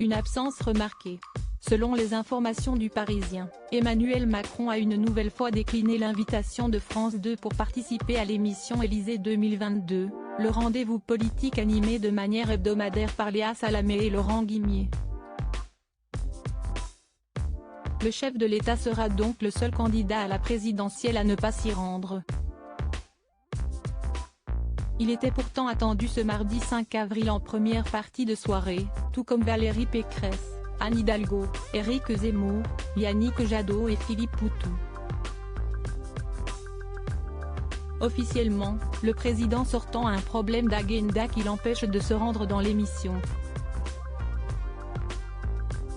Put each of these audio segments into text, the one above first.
Une absence remarquée. Selon les informations du Parisien, Emmanuel Macron a une nouvelle fois décliné l'invitation de France 2 pour participer à l'émission Élysée 2022, le rendez-vous politique animé de manière hebdomadaire par Léa Salamé et Laurent Guimier. Le chef de l'État sera donc le seul candidat à la présidentielle à ne pas s'y rendre. Il était pourtant attendu ce mardi 5 avril en première partie de soirée, tout comme Valérie Pécresse, Anne Hidalgo, Éric Zemmour, Yannick Jadot et Philippe Poutou. Officiellement, le président sortant a un problème d'agenda qui l'empêche de se rendre dans l'émission.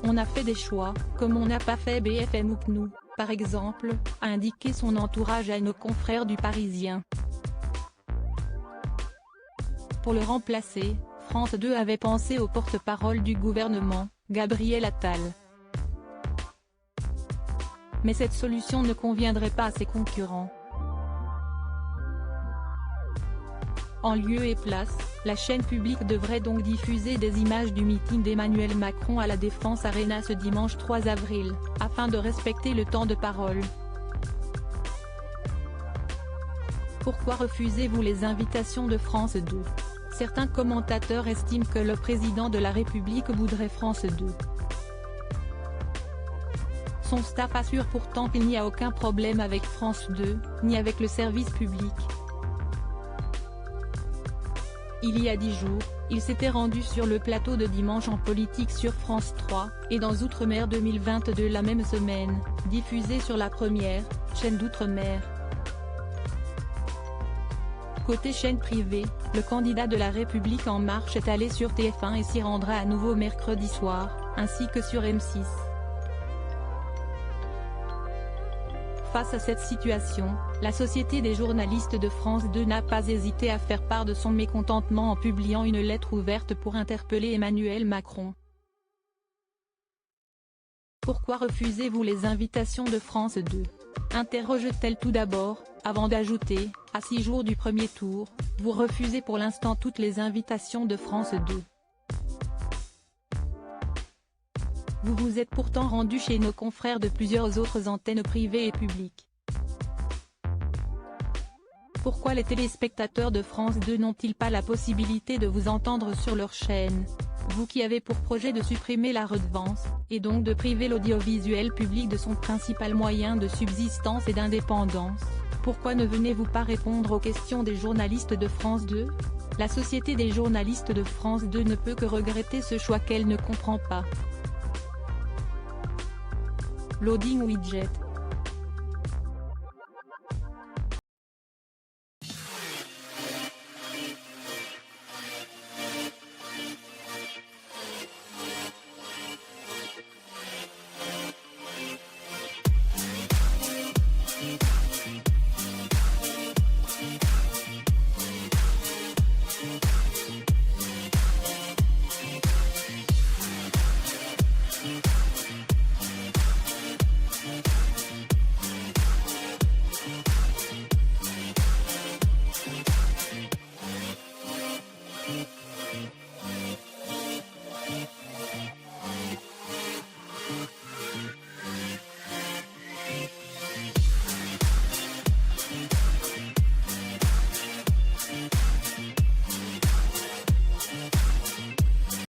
On a fait des choix, comme on n'a pas fait BFM ou CNews, par exemple, a indiqué son entourage à nos confrères du Parisien. Pour le remplacer, France 2 avait pensé au porte-parole du gouvernement, Gabriel Attal. Mais cette solution ne conviendrait pas à ses concurrents. En lieu et place, la chaîne publique devrait donc diffuser des images du meeting d'Emmanuel Macron à la Défense Arena ce dimanche 3 avril, afin de respecter le temps de parole. Pourquoi refusez-vous les invitations de France 2 ? Certains commentateurs estiment que le président de la République voudrait France 2. Son staff assure pourtant qu'il n'y a aucun problème avec France 2, ni avec le service public. Il y a 10 jours, il s'était rendu sur le plateau de Dimanche en politique sur France 3, et dans Outre-mer 2022 la même semaine, diffusé sur la première, chaîne d'Outre-mer. Côté chaîne privée, le candidat de la République En Marche est allé sur TF1 et s'y rendra à nouveau mercredi soir, ainsi que sur M6. Face à cette situation, la Société des journalistes de France 2 n'a pas hésité à faire part de son mécontentement en publiant une lettre ouverte pour interpeller Emmanuel Macron. Pourquoi refusez-vous les invitations de France 2 ? Interroge-t-elle tout d'abord, avant d'ajouter, à 6 jours du premier tour, vous refusez pour l'instant toutes les invitations de France 2. Vous vous êtes pourtant rendu chez nos confrères de plusieurs autres antennes privées et publiques. Pourquoi les téléspectateurs de France 2 n'ont-ils pas la possibilité de vous entendre sur leur chaîne ? Vous qui avez pour projet de supprimer la redevance, et donc de priver l'audiovisuel public de son principal moyen de subsistance et d'indépendance, pourquoi ne venez-vous pas répondre aux questions des journalistes de France 2 ? La Société des journalistes de France 2 ne peut que regretter ce choix qu'elle ne comprend pas. Loading widget.